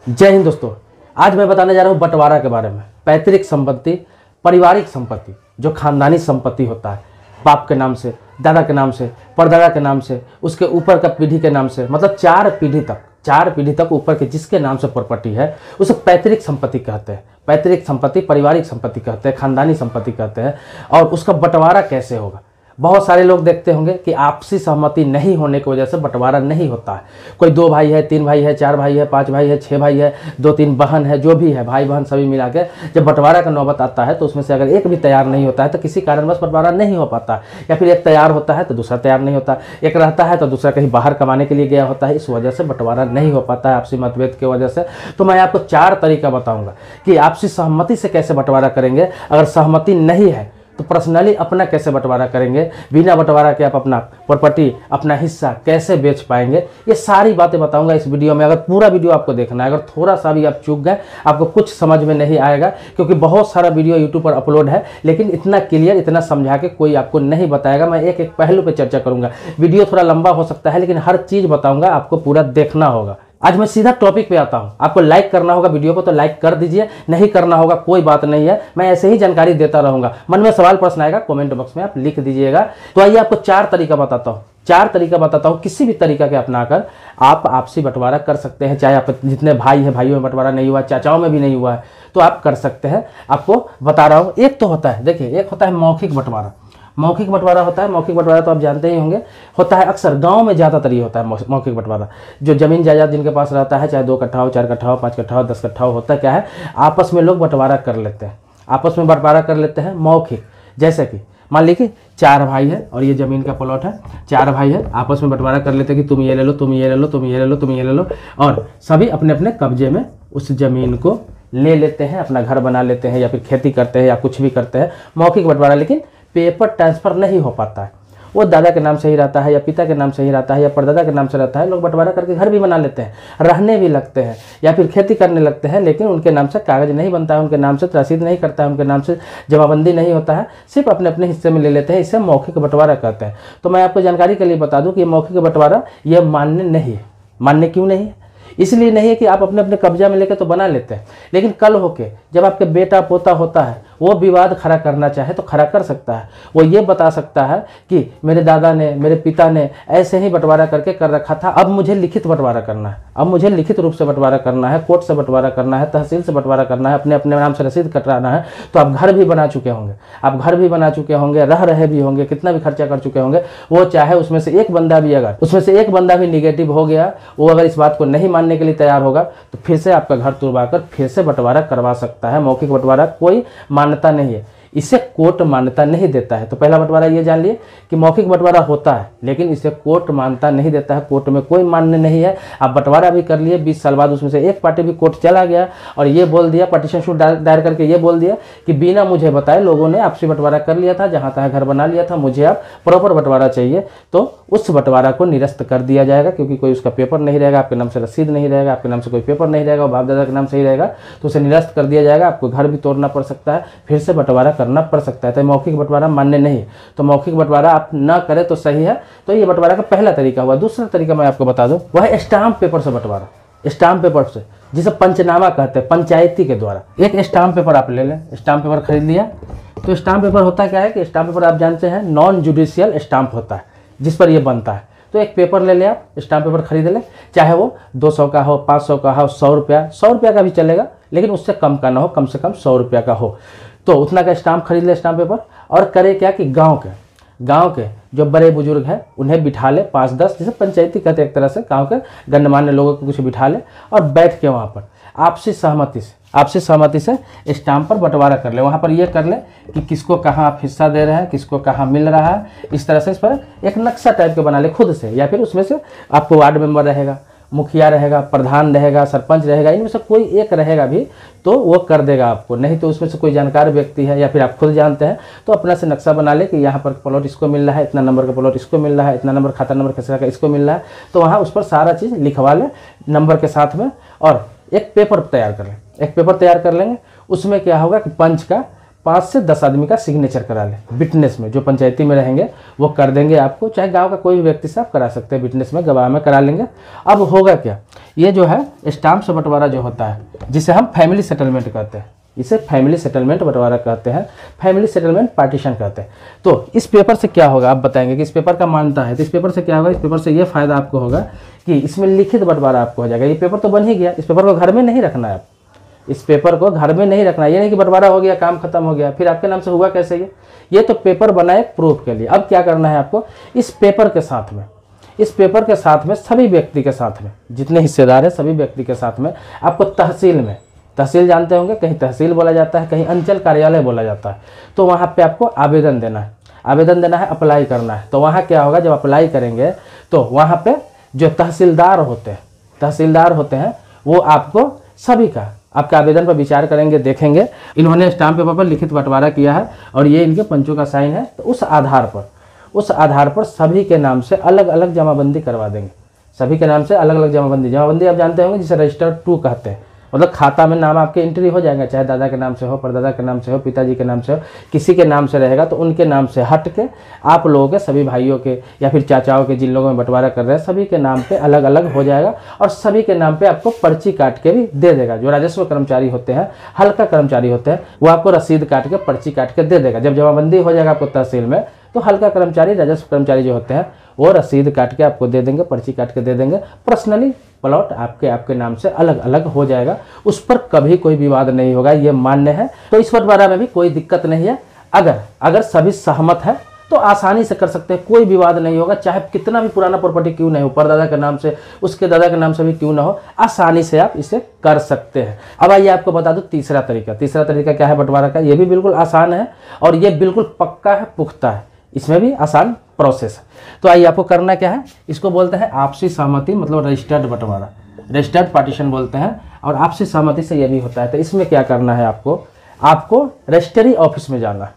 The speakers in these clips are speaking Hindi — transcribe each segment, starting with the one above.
जय हिंद दोस्तों। आज मैं बताने जा रहा हूँ बंटवारा के बारे में। पैतृक संपत्ति, पारिवारिक संपत्ति, जो खानदानी संपत्ति होता है, बाप के नाम से, दादा के नाम से, परदादा के नाम से, उसके ऊपर का पीढ़ी के नाम से, मतलब चार पीढ़ी तक ऊपर के जिसके नाम से प्रॉपर्टी है उसे पैतृक संपत्ति कहते हैं। पैतृक संपत्ति, पारिवारिक संपत्ति कहते हैं, खानदानी संपत्ति कहते हैं। और उसका बंटवारा कैसे होगा? बहुत सारे लोग देखते होंगे कि आपसी सहमति नहीं होने की वजह से बंटवारा नहीं होता है। कोई 2 भाई है, 3 भाई है, 4 भाई है, 5 भाई है, 6 भाई है, 2-3 बहन है, जो भी है, भाई बहन सभी मिला के जब बंटवारा का नौबत आता है तो उसमें से अगर एक भी तैयार नहीं होता है तो किसी कारणवश बंटवारा नहीं हो पाता। या फिर एक तैयार होता है तो दूसरा तैयार नहीं होता, एक रहता है तो दूसरा कहीं बाहर कमाने के लिए गया होता है, इस वजह से बंटवारा नहीं हो पाता है आपसी मतभेद की वजह से। तो मैं आपको 4 तरीका बताऊँगा कि आपसी सहमति से कैसे बंटवारा करेंगे। अगर सहमति नहीं है तो पर्सनली अपना कैसे बंटवारा करेंगे, बिना बंटवारा के आप अपना प्रॉपर्टी, अपना हिस्सा कैसे बेच पाएंगे, ये सारी बातें बताऊंगा इस वीडियो में। अगर पूरा वीडियो आपको देखना है, अगर थोड़ा सा भी आप चूक गए, आपको कुछ समझ में नहीं आएगा, क्योंकि बहुत सारा वीडियो यूट्यूब पर अपलोड है, लेकिन इतना क्लियर, इतना समझा के कोई आपको नहीं बताएगा। मैं एक एक पहलू पर चर्चा करूंगा। वीडियो थोड़ा लंबा हो सकता है, लेकिन हर चीज़ बताऊंगा, आपको पूरा देखना होगा। आज मैं सीधा टॉपिक पे आता हूँ। आपको लाइक करना होगा वीडियो को तो लाइक कर दीजिए, नहीं करना होगा कोई बात नहीं है, मैं ऐसे ही जानकारी देता रहूँगा। मन में सवाल प्रश्न आएगा कमेंट बॉक्स में आप लिख दीजिएगा। तो आइए आपको 4 तरीका बताता हूँ। 4 तरीका बताता हूँ, किसी भी तरीका के अपनाकर आप आपसी बंटवारा कर सकते हैं। चाहे आप जितने भाई हैं, भाइयों में बंटवारा नहीं हुआ, चाचाओं में भी नहीं हुआ है, तो आप कर सकते हैं। आपको बता रहा हूँ। एक तो होता है, देखिए, एक होता है मौखिक बंटवारा। मौखिक बंटवारा होता है। मौखिक बंटवारा तो आप जानते ही होंगे, होता है अक्सर गांव में ज़्यादातर ये होता है मौखिक बंटवारा। जो ज़मीन जायदाद जिनके पास रहता है, चाहे 2 कट्ठा हो, 4 कट्ठा हो, 5 कट्ठा हो, 10 कट्ठा हो, होता क्या है, आपस में लोग बंटवारा कर लेते हैं। आपस में बंटवारा कर लेते हैं मौखिक। जैसे कि मान लीजिए 4 भाई है और ये ज़मीन का प्लॉट है, 4 भाई है, आपस में बंटवारा कर लेते हैं कि तुम ये ले लो, तुम ये ले लो, तुम ये ले लो, तुम ये ले लो, और सभी अपने अपने कब्जे में उस ज़मीन को ले लेते हैं, अपना घर बना लेते हैं, या फिर खेती करते हैं, या कुछ भी करते हैं। मौखिक बंटवारा, लेकिन पेपर ट्रांसफ़र नहीं हो पाता है। वो दादा के नाम से ही रहता है, या पिता के नाम से ही रहता है, या परदादा के नाम से रहता है। लोग बंटवारा करके घर भी बना लेते हैं, रहने भी लगते हैं, या फिर खेती करने लगते हैं, लेकिन उनके नाम से कागज़ नहीं बनता है, उनके नाम से रसीद नहीं करता है, उनके नाम से जमाबंदी नहीं होता है, सिर्फ अपने अपने हिस्से में ले लेते हैं। इसे मौखिक बंटवारा कहते हैं। तो मैं आपको जानकारी के लिए बता दूँ कि ये मौखिक बंटवारा ये मान्य नहीं है। मान्य क्यों नहीं है? इसलिए नहीं है कि आप अपने अपने कब्जा में लेकर तो बना लेते हैं, लेकिन कल होके जब आपके बेटा पोता होता है, वो विवाद खड़ा करना चाहे तो खड़ा कर सकता है। वो ये बता सकता है कि मेरे दादा ने, मेरे पिता ने ऐसे ही बंटवारा करके कर रखा था, अब मुझे लिखित बंटवारा करना है, अब मुझे लिखित रूप से बंटवारा करना है, कोर्ट से बंटवारा करना है, तहसील से बंटवारा करना है, अपने अपने नाम से रसीद कटवाना है। तो आप घर भी बना चुके होंगे, आप घर भी बना चुके होंगे, रह रहे भी होंगे, कितना भी खर्चा कर चुके होंगे। वो चाहे उसमें से एक बंदा भी, अगर उसमें से एक बंदा भी निगेटिव हो गया, वो अगर इस बात को नहीं मानने के लिए तैयार होगा, तो फिर से आपका घर तुड़वा कर फिर से बंटवारा करवा सकता है। मौखिक बंटवारा कोई मान्यता नहीं है, इसे कोर्ट मान्यता नहीं देता है। तो पहला बंटवारा ये जान लिए कि मौखिक बंटवारा होता है, लेकिन इसे कोर्ट मान्यता नहीं देता है, कोर्ट में कोई मान्य नहीं है। आप बंटवारा भी कर लिए, 20 साल बाद उसमें से एक पार्टी भी कोर्ट चला गया और ये बोल दिया, पटिशन सूट दायर करके ये बोल दिया कि बिना मुझे बताए लोगों ने आपसी बंटवारा कर लिया था, जहाँ तहाँ घर बना लिया था, मुझे अब प्रॉपर बंटवारा चाहिए, तो उस बंटवारा को निरस्त कर दिया जाएगा। क्योंकि कोई उसका पेपर नहीं रहेगा, आपके नाम से रसीद नहीं रहेगा, आपके नाम से कोई पेपर नहीं रहेगा, बाप दादा के नाम से ही रहेगा, तो उसे निरस्त कर दिया जाएगा। आपको घर भी तोड़ना पड़ सकता है, फिर से बंटवारा करना पड़ सकता है। तो मौखिक बंटवारा मान्य नहीं है, तो मौखिक बंटवारा आप ना करें तो सही है। तो ये बंटवारा का पहला तरीका हुआ। दूसरा तरीका मैं आपको बता दूं, वह है स्टाम्प पेपर से बंटवारा। स्टाम्प पेपर से, जिसे पंचनामा कहते हैं, पंचायती के द्वारा। एक स्टाम्प पेपर आप ले लें, स्टाम्प पेपर खरीद लिया। तो स्टाम्प पेपर होता क्या है कि स्टाम्प पेपर आप जानते हैं नॉन जुडिशियल स्टाम्प होता है, जिस पर यह बनता है। तो एक पेपर ले ले, आप स्टाम्प पेपर खरीद ले, चाहे वो 200 का हो, 500 का हो, 100 रुपया, 100 रुपया का भी चलेगा, लेकिन उससे कम का ना हो, कम से कम 100 रुपया का हो। तो उतना का स्टाम्प खरीद ले, स्टाम्प पेपर। और करे क्या कि गांव के जो बड़े बुजुर्ग हैं उन्हें बिठा ले, 5-10, जैसे पंचायती कहते हैं एक तरह से, गांव के गणमान्य लोगों को कुछ बिठा ले और बैठ के वहाँ पर आपसी सहमति से स्टाम्प पर बंटवारा कर ले। वहाँ पर ये कर ले कि किसको कहाँ आप हिस्सा दे रहे हैं, किसको कहाँ मिल रहा है। इस तरह से इस पर एक नक्शा टाइप का बना ले खुद से, या फिर उसमें से आपको वार्ड मेंबर रहेगा, मुखिया रहेगा, प्रधान रहेगा, सरपंच रहेगा, इनमें से कोई एक रहेगा भी तो वो कर देगा आपको। नहीं तो उसमें से कोई जानकार व्यक्ति है, या फिर आप खुद जानते हैं, तो अपना से नक्शा बना ले कि यहाँ पर प्लॉट इसको मिल रहा है, इतना नंबर का प्लॉट इसको मिल रहा है, इतना नंबर खाता नंबर खसरा का इसको मिल रहा है। तो वहाँ उस पर सारा चीज़ लिखवा ले नंबर के साथ में, और एक पेपर तैयार कर लें। एक पेपर तैयार कर लेंगे, उसमें क्या होगा कि 5 से 10 आदमी का सिग्नेचर करा लें विटनेस में, जो पंचायती में रहेंगे वो कर देंगे आपको, चाहे गांव का कोई भी व्यक्ति से आप करा सकते हैं विटनेस में, गवाह में करा लेंगे। अब होगा क्या, ये जो है स्टाम्प से बंटवारा जो होता है जिसे हम फैमिली सेटलमेंट कहते हैं, इसे फैमिली सेटलमेंट बंटवारा कहते हैं, फैमिली सेटलमेंट पार्टीशन कहते हैं। तो इस पेपर से क्या होगा आप बताएंगे कि इस पेपर का मान्यता है, तो इस पेपर से क्या होगा, इस पेपर से ये फायदा आपको होगा कि इसमें लिखित बंटवारा आपको हो जाएगा। ये पेपर तो बन ही गया, इस पेपर को घर में नहीं रखना है आप, इस पेपर को घर में नहीं रखना, ये नहीं कि बंटवारा हो गया काम खत्म हो गया फिर आपके नाम से हुआ कैसे ये तो पेपर बना एक प्रूफ के लिए। अब क्या करना है आपको, इस पेपर के साथ में, इस पेपर के साथ में सभी व्यक्ति के साथ में, जितने हिस्सेदार हैं सभी व्यक्ति के साथ में आपको तहसील में, तहसील जानते होंगे, कहीं तहसील बोला जाता है, कहीं अंचल कार्यालय बोला जाता है, तो वहाँ पे आपको आवेदन देना है, आवेदन देना है, अप्लाई करना है। तो वहाँ क्या होगा, जब अप्लाई करेंगे तो वहाँ पे जो तहसीलदार होते हैं वो आपको सभी का आपके आवेदन पर विचार करेंगे, देखेंगे इन्होंने स्टाम्प पेपर पर लिखित बंटवारा किया है और ये इनके पंचों का साइन है, तो उस आधार पर सभी के नाम से अलग अलग जमाबंदी करवा देंगे, सभी के नाम से अलग अलग जमाबंदी आप जानते होंगे जिसे रजिस्टर 2 कहते हैं, मतलब खाता में नाम आपके एंट्री हो जाएगा, चाहे दादा के नाम से हो, परदादा के नाम से हो, पिताजी के नाम से हो, किसी के नाम से रहेगा तो उनके नाम से हट के आप लोगों के, सभी भाइयों के या फिर चाचाओं के, जिन लोगों में बंटवारा कर रहे हैं सभी के नाम पे अलग अलग हो जाएगा और सभी के नाम पे आपको पर्ची काट के भी दे देगा। जो राजस्व कर्मचारी होते हैं, हल्का कर्मचारी होते हैं, वो आपको रसीद काट के, पर्ची काट के दे देगा। जब जमाबंदी हो जाएगा आपको तहसील में तो हल्का कर्मचारी, राजस्व कर्मचारी जो होते हैं वो रसीद काट के आपको दे देंगे, पर्ची काट के दे देंगे, पर्सनली प्लॉट आपके नाम से अलग अलग हो जाएगा, उस पर कभी कोई विवाद नहीं होगा, ये मान्य है। तो इस बंटवारा में भी कोई दिक्कत नहीं है, अगर सभी सहमत है तो आसानी से कर सकते हैं, कोई विवाद नहीं होगा, चाहे कितना भी पुराना प्रॉपर्टी क्यों नहीं हो, परदादा के नाम से, उसके दादा के नाम से भी क्यों ना हो, आसानी से आप इसे कर सकते हैं। अब आइए आपको बता दूं तीसरा तरीका क्या है बंटवारा का, ये भी बिल्कुल आसान है और ये बिल्कुल पक्का है, पुख्ता है, इसमें भी आसान प्रोसेस है। तो आइए आपको करना क्या है, इसको बोलते हैं आपसी सहमति, मतलब रजिस्टर्ड बंटवारा, रजिस्टर्ड पार्टीशन बोलते हैं, और आपसी सहमति से ये भी होता है। तो इसमें क्या करना है आपको रजिस्ट्री ऑफिस में जाना है,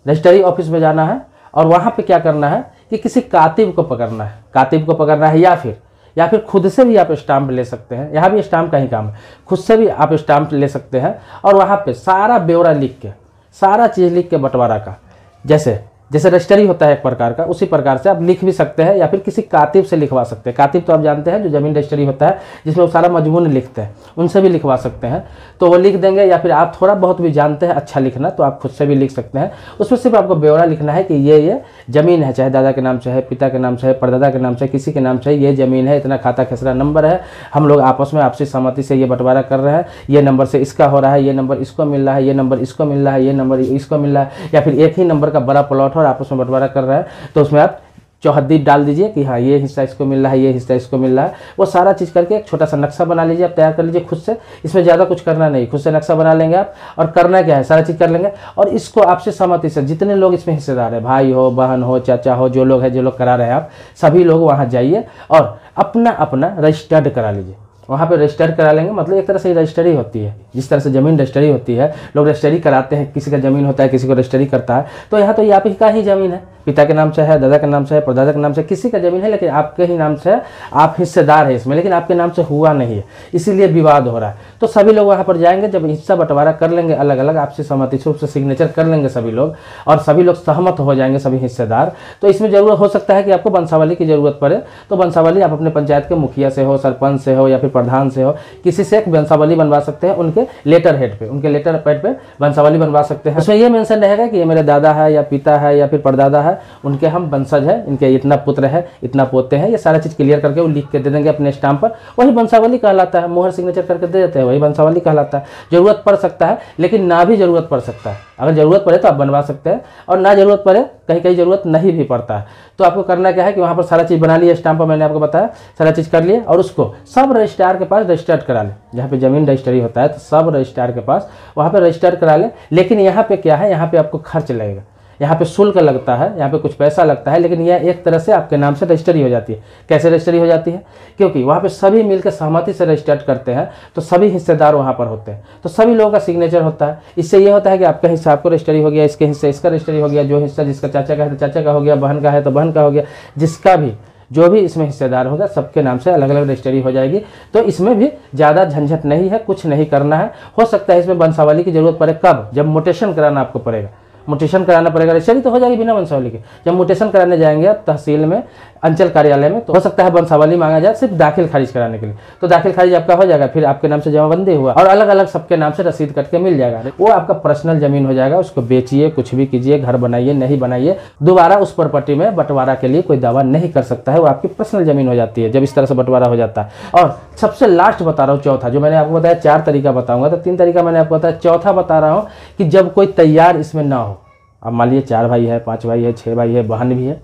रजिस्ट्री ऑफिस में जाना है और वहाँ पे क्या करना है कि किसी कातिब को पकड़ना है, या फिर खुद से भी आप स्टाम्प ले सकते हैं, यहाँ भी स्टाम्प का ही काम है, खुद से भी आप स्टाम्प ले सकते हैं और वहाँ पे सारा ब्यौरा लिख के, सारा चीज़ लिख के बंटवारा का, जैसे रजिस्ट्री होता है एक प्रकार का, उसी प्रकार से आप लिख भी सकते हैं या फिर किसी कातिब से लिखवा सकते हैं। कातिब तो आप जानते हैं जो जमीन रजिस्ट्री होता है जिसमें वो सारा मजमून लिखते हैं, उनसे भी लिखवा सकते हैं, तो वो लिख देंगे। या फिर आप थोड़ा बहुत भी जानते हैं अच्छा लिखना तो आप खुद से भी लिख सकते हैं। उसमें सिर्फ आपको ब्यौरा लिखना है कि ये ज़मीन है, चाहे दादा के नाम से है, पिता के नाम से है, परदादा के नाम से, किसी के नाम से ये ज़मीन है, इतना खाता खेसरा नंबर है, हम लोग आपस में आपसी सहमति से ये बंटवारा कर रहे हैं, ये नंबर से इसका हो रहा है, ये नंबर इसको मिल रहा है, ये नंबर इसको मिल रहा है, ये नंबर इसको मिल रहा है, या फिर एक ही नंबर का बड़ा प्लॉट हो और आपस में बंटवारा कर रहा है, तो उसमें आप चौहद्दी डाल दीजिए कि हाँ ये हिस्सा इसको मिल रहा है, ये हिस्सा इसको मिल रहा है। वो सारा चीज़ करके एक छोटा सा नक्शा बना लीजिए, आप तैयार कर लीजिए खुद से, इसमें ज़्यादा कुछ करना नहीं, खुद से नक्शा बना लेंगे आप और करना क्या है सारा चीज़ कर लेंगे। और इसको आपसे सहमति से जितने लोग इसमें हिस्सेदार है, भाई हो, बहन हो, चाचा हो, जो लोग करा रहे हैं आप सभी लोग वहाँ जाइए और अपना अपना रजिस्टर्ड करा लीजिए। वहाँ पे रजिस्टर करा लेंगे, मतलब एक तरह से रजिस्ट्री होती है, जिस तरह से ज़मीन रजिस्ट्री होती है, लोग रजिस्ट्री कराते हैं, किसी का ज़मीन होता है किसी को रजिस्ट्री करता है, तो यहाँ तो ये आप ही का ही ज़मीन है, पिता के नाम से है, दादा के नाम से है, परदादा के नाम से, किसी का ज़मीन है लेकिन आपके ही नाम से है, आप हिस्सेदार है इसमें, लेकिन आपके नाम से हुआ नहीं है, इसीलिए विवाद हो रहा है। तो सभी लोग वहाँ पर जाएंगे, जब हिस्सा बंटवारा कर लेंगे अलग अलग, आपसे सहमति से उससे सिग्नेचर कर लेंगे सभी लोग और सभी लोग सहमत हो जाएंगे सभी हिस्सेदार। तो इसमें जरूरत हो सकता है कि आपको वंशावली की जरूरत पड़े, तो वंशावली आप अपने पंचायत के मुखिया से हो, सरपंच से हो या फिर प्रधान से हो, किसी से एक वंशावली बनवा सकते हैं, उनके लेटर हेड पे, उनके लेटर पैड पे वंशावली बनवा सकते हैं। उसमें ये मेंशन रहेगा कि ये मेरे दादा है या पिता है या फिर परदादा है, उनके हम वंशज है, इनके इतना पुत्र है, इतना पोते हैं, ये सारा चीज़ क्लियर करके वो लिख के दे देंगे अपने स्टाम्प पर, वही वंशावली कहलाता है, मोहर सिग्नेचर करके दे देते हैं, वही वंशावली कहलाता है। जरूरत पड़ सकता है लेकिन ना भी जरूरत पड़ सकता है, अगर जरूरत पड़े तो आप बनवा सकते हैं और ना जरूरत पड़े, कहीं कहीं जरूरत नहीं भी पड़ता है। तो आपको करना क्या है कि वहाँ पर सारा चीज़ बना लिया, स्टाम्प पर मैंने आपको बताया, सारा चीज़ कर लिए और उसको सब रजिस्ट्रार के पास रजिस्टर्ड करा ले, जहाँ पे जमीन रजिस्ट्री होता है तो सब रजिस्ट्रार के पास वहाँ पे रजिस्टर करा ले। लेकिन यहाँ पे क्या है, यहाँ पे आपको खर्च लगेगा, यहाँ पे शुल्क लगता है, यहाँ पे कुछ पैसा लगता है, लेकिन यह एक तरह से आपके नाम से रजिस्ट्री हो जाती है। कैसे रजिस्ट्री हो जाती है? क्योंकि वहाँ पे सभी मिलकर सहमति से रजिस्टर्ड करते हैं, तो सभी हिस्सेदार वहाँ पर होते हैं, तो सभी लोगों का सिग्नेचर होता है। इससे ये होता है कि आपका हिस्सा आपको रजिस्ट्री हो गया, इसके हिस्से इसका रजिस्ट्री हो गया, जो हिस्सा जिसका चाचा का है तो चाचा का हो गया, बहन का है तो बहन का हो गया, जिसका भी जो भी इसमें हिस्सेदार होगा सबके नाम से अलग अलग रजिस्ट्री हो जाएगी। तो इसमें भी ज़्यादा झंझट नहीं है, कुछ नहीं करना है। हो सकता है इसमें वंशावली की जरूरत पड़े, कब? जब म्यूटेशन कराना आपको पड़ेगा, म्यूटेशन कराना पड़ेगा। रजिस्ट्री तो हो जाएगी बिना वंशावली के, जब म्यूटेशन कराने जाएंगे आप तहसील में, अंचल कार्यालय में, तो हो सकता है वंशावली मांगा जाए सिर्फ दाखिल खारिज कराने के लिए। तो दाखिल खारिज आपका हो जाएगा, फिर आपके नाम से जमाबंदी हुआ और अलग अलग सबके नाम से रसीद कट के मिल जाएगा। वो आपका पर्सनल जमीन हो जाएगा, उसको बेचिए, कुछ भी कीजिए, घर बनाइए नहीं बनाइए, दोबारा उस प्रॉपर्टी में बंटवारा के लिए कोई दावा नहीं कर सकता है। वो आपकी पर्सनल जमीन हो जाती है जब इस तरह से बंटवारा हो जाता है। और सबसे लास्ट बता रहा हूँ, चौथा, जो मैंने आपको बताया 4 तरीका बताऊंगा, तो 3 तरीका मैंने आपको बताया, चौथा बता रहा हूँ कि जब कोई तैयार इसमें ना हो। अब मान लीजिए 4 भाई है, 5 भाई है, 6 भाई है, बहन भी है,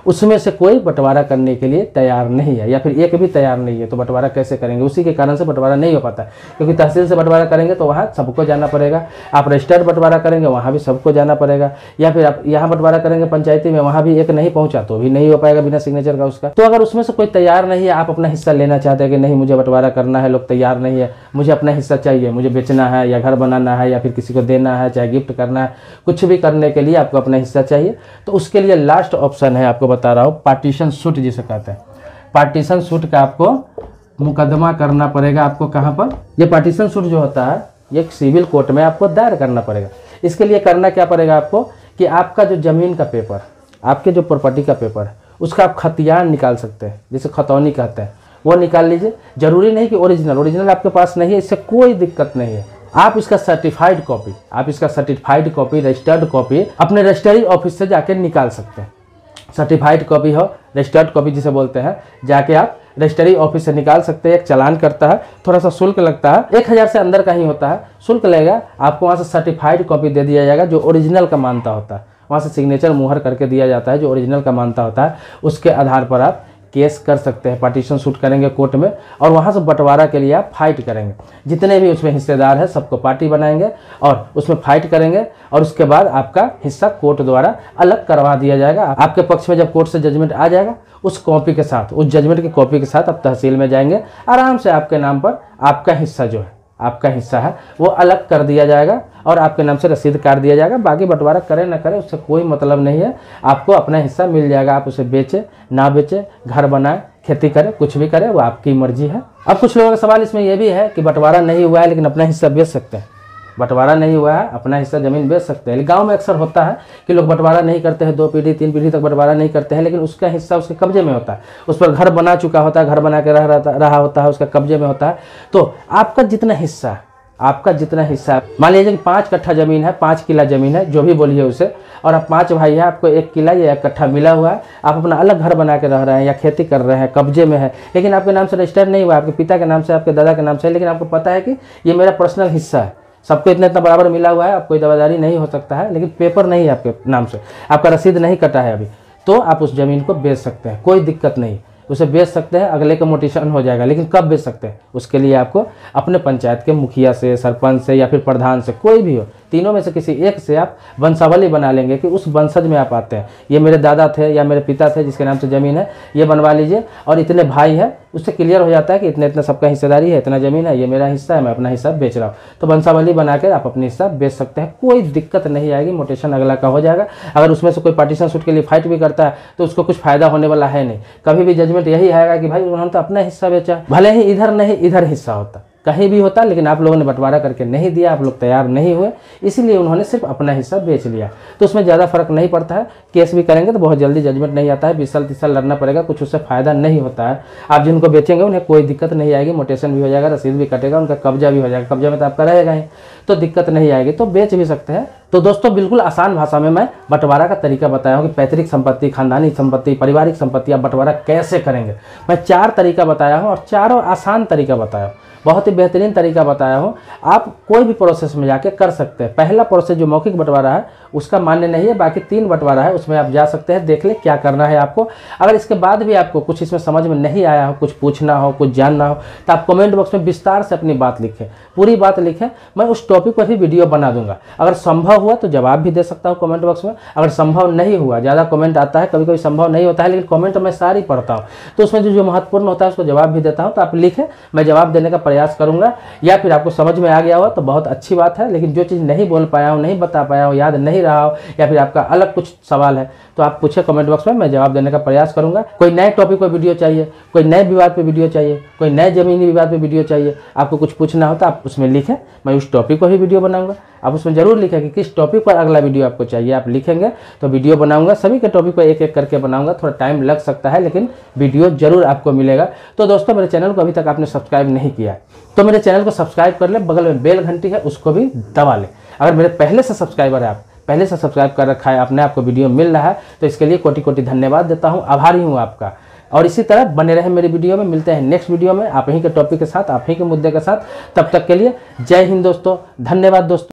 उसमें से कोई बंटवारा करने के लिए तैयार नहीं है या फिर एक भी तैयार नहीं है, तो बंटवारा कैसे करेंगे? उसी के कारण से बंटवारा नहीं हो पाता है, क्योंकि तहसील से बंटवारा करेंगे तो वहाँ सबको जाना पड़ेगा। आप रजिस्टर्ड बंटवारा करेंगे वहाँ भी सबको जाना पड़ेगा, या फिर आप यहाँ बंटवारा करेंगे पंचायती में, वहाँ भी एक नहीं पहुँचा तो भी नहीं हो पाएगा बिना सिग्नेचर का उसका। तो अगर उसमें से कोई तैयार नहीं है, आप अपना हिस्सा लेना चाहते हैं कि नहीं मुझे बंटवारा करना है, लोग तैयार नहीं है, मुझे अपना हिस्सा चाहिए, मुझे बेचना है या घर बनाना है या फिर किसी को देना है, चाहे गिफ्ट करना है, कुछ भी करने के लिए आपको अपना हिस्सा चाहिए, तो उसके लिए लास्ट ऑप्शन है, आपको बता रहा हूँ, पार्टीशन सूट जिसे कहते हैं। पार्टीशन सूट का आपको मुकदमा करना पड़ेगा। आपको कहाँ पर? ये पार्टीशन सूट जो होता है ये सिविल कोर्ट में आपको दायर करना पड़ेगा। इसके लिए करना क्या पड़ेगा आपको कि आपका जो जमीन का पेपर, आपके जो प्रॉपर्टी का पेपर है, उसका आप खतियान निकाल सकते हैं, जिसे खतौनी कहते हैं, वो निकाल लीजिए। जरूरी नहीं कि ओरिजिनल आपके पास नहीं है, इससे कोई दिक्कत नहीं है। आप इसका सर्टिफाइड कॉपी, रजिस्टर्ड कॉपी अपने रजिस्ट्री ऑफिस से जाके निकाल सकते हैं। सर्टिफाइड कॉपी हो, रजिस्टर्ड कॉपी जिसे बोलते हैं, जाके आप रजिस्ट्री ऑफिस से निकाल सकते हैं। एक चालान करता है, थोड़ा सा शुल्क लगता है, 1000 से अंदर का ही होता है, शुल्क लगेगा। आपको वहाँ से सर्टिफाइड कॉपी दे दिया जाएगा जो ओरिजिनल का मानता होता है, वहाँ से सिग्नेचर मुहर करके दिया जाता है जो ओरिजिनल का मानता होता है। उसके आधार पर आप केस कर सकते हैं, पार्टीशन सूट करेंगे कोर्ट में, और वहाँ से बंटवारा के लिए आप फाइट करेंगे। जितने भी उसमें हिस्सेदार हैं सबको पार्टी बनाएंगे और उसमें फाइट करेंगे, और उसके बाद आपका हिस्सा कोर्ट द्वारा अलग करवा दिया जाएगा। आपके पक्ष में जब कोर्ट से जजमेंट आ जाएगा, उस कॉपी के साथ, उस जजमेंट की कॉपी के साथ आप तहसील में जाएंगे, आराम से आपके नाम पर आपका हिस्सा जो है, आपका हिस्सा है वो अलग कर दिया जाएगा और आपके नाम से रसीद काट दिया जाएगा। बाकी बंटवारा करे ना करे उससे कोई मतलब नहीं है, आपको अपना हिस्सा मिल जाएगा। आप उसे बेचे ना बेचे, घर बनाए, खेती करे, कुछ भी करे, वो आपकी मर्जी है। अब कुछ लोगों का सवाल इसमें यह भी है कि बंटवारा नहीं हुआ है लेकिन अपना हिस्सा बेच सकते हैं। बंटवारा नहीं हुआ है, अपना हिस्सा जमीन बेच सकते हैं। गांव में अक्सर होता है कि लोग बंटवारा नहीं करते हैं, 2 पीढ़ी 3 पीढ़ी तक बंटवारा नहीं करते हैं, लेकिन उसका हिस्सा उसके कब्जे में होता है, उस पर घर बना चुका होता है, घर बना के रहा होता है, उसका कब्जे में होता है। तो आपका जितना हिस्सा है, मान लीजिए कि 5 कट्ठा जमीन है, 5 किला जमीन है, जो भी बोलिए उसे, और आप 5 भाई हैं, आपको 1 किला या 1 कट्ठा मिला हुआ है, आप अपना अलग घर बना के रह रहे हैं या खेती कर रहे हैं, कब्जे में है, लेकिन आपके नाम से रजिस्टर नहीं हुआ, आपके पिता के नाम से, आपके दादा के नाम से, लेकिन आपको पता है कि ये मेरा पर्सनल हिस्सा है, सबको इतना बराबर मिला हुआ है, आप कोई दावेदारी नहीं हो सकता है, लेकिन पेपर नहीं है आपके नाम से, आपका रसीद नहीं कटा है अभी, तो आप उस जमीन को बेच सकते हैं, कोई दिक्कत नहीं, उसे बेच सकते हैं। अगले का मोटिशन हो जाएगा, लेकिन कब बेच सकते हैं? उसके लिए आपको अपने पंचायत के मुखिया से, सरपंच से या फिर प्रधान से, कोई भी हो, तीनों में से किसी एक से आप वंशावली बना लेंगे कि उस वंशज में आप आते हैं, ये मेरे दादा थे या मेरे पिता थे जिसके नाम से ज़मीन है, ये बनवा लीजिए, और इतने भाई हैं, उससे क्लियर हो जाता है कि इतने इतना सबका हिस्सेदारी है, इतना ज़मीन है, ये मेरा हिस्सा है, मैं अपना हिस्सा बेच रहा हूँ। तो वंशावली बनाकर आप अपने हिस्सा बेच सकते हैं, कोई दिक्कत नहीं आएगी, मोटेशन अगला का हो जाएगा। अगर उसमें से कोई पार्टीशन सूट के लिए फाइट भी करता है तो उसको कुछ फायदा होने वाला है नहीं, कभी भी जजमेंट यही आएगा कि भाई उन्होंने तो अपना हिस्सा बेचा, भले ही इधर नहीं इधर हिस्सा होता, कहीं भी होता, लेकिन आप लोगों ने बंटवारा करके नहीं दिया, आप लोग तैयार नहीं हुए, इसीलिए उन्होंने सिर्फ अपना हिस्सा बेच लिया। तो उसमें ज़्यादा फर्क नहीं पड़ता है, केस भी करेंगे तो बहुत जल्दी जजमेंट नहीं आता है, 20 साल 30 साल लड़ना पड़ेगा, कुछ उससे फ़ायदा नहीं होता है। आप जिनको बेचेंगे उन्हें कोई दिक्कत नहीं आएगी, मोटेशन भी हो जाएगा, रसीद भी कटेगा, उनका कब्जा भी हो जाएगा, कब्जा में तो आपका रहेगा ही, तो दिक्कत नहीं आएगी, तो बेच भी सकते हैं। तो दोस्तों बिल्कुल आसान भाषा में मैं बंटवारा का तरीका बताया हूँ कि पैतृक संपत्ति, खानदानी संपत्ति, पारिवारिक संपत्ति आप बंटवारा कैसे करेंगे। मैं 4 तरीका बताया हूँ और चारों आसान तरीका बताया हूँ, बहुत ही बेहतरीन तरीका बताया हूँ। आप कोई भी प्रोसेस में जाके कर सकते हैं। पहला प्रोसेस जो मौखिक बंटवारा है उसका मान्य नहीं है, बाकी 3 बंटवारा है, उसमें आप जा सकते हैं, देख ले क्या करना है आपको। अगर इसके बाद भी आपको कुछ इसमें समझ में नहीं आया हो, कुछ पूछना हो, कुछ जानना हो, तो आप कमेंट बॉक्स में विस्तार से अपनी बात लिखें, पूरी बात लिखें, मैं उस टॉपिक पर भी वीडियो बना दूंगा। अगर संभव हुआ तो जवाब भी दे सकता हूँ कमेंट बॉक्स में, अगर संभव नहीं हुआ, ज़्यादा कमेंट आता है, कभी कभी संभव नहीं होता है, लेकिन कमेंट मैं सारी पढ़ता हूँ, तो उसमें जो महत्वपूर्ण होता है उसको जवाब भी देता हूँ। तो आप लिखें, मैं जवाब देने का प्रयास करूँगा, या फिर आपको समझ में आ गया हो तो बहुत अच्छी बात है। लेकिन जो चीज़ नहीं बोल पाया हूँ, नहीं बता पाया हूँ, याद नहीं रहा हो, या फिर आपका अलग कुछ सवाल है तो आप पूछे कमेंट बॉक्स में, मैं जवाब देने का प्रयास करूँगा। कोई नए टॉपिक पर वीडियो चाहिए, कोई नए विवाद पे वीडियो चाहिए, कोई नए ज़मीनी विवाद पे वीडियो चाहिए, आपको कुछ पूछना हो तो आप उसमें लिखें, मैं उस टॉपिक पर ही वीडियो बनाऊंगा। आप उसमें ज़रूर लिखें कि किस टॉपिक पर अगला वीडियो आपको चाहिए, आप लिखेंगे तो वीडियो बनाऊंगा। सभी के टॉपिक पर एक एक करके बनाऊंगा, थोड़ा टाइम लग सकता है लेकिन वीडियो जरूर आपको मिलेगा। तो दोस्तों, मेरे चैनल को अभी तक आपने सब्सक्राइब नहीं किया है तो मेरे चैनल को सब्सक्राइब कर ले, बगल में बेल घंटी है उसको भी दबा ले। अगर मेरे पहले से सब्सक्राइबर है, आप पहले से सब्सक्राइब कर रखा है, अपने आपको वीडियो मिल रहा है तो इसके लिए कोटि कोटि धन्यवाद देता हूँ, आभारी हूँ आपका। और इसी तरह बने रहे मेरी वीडियो में। मिलते हैं नेक्स्ट वीडियो में आप ही के टॉपिक के साथ, आप ही के मुद्दे के साथ। तब तक के लिए जय हिंद दोस्तों, धन्यवाद दोस्तों।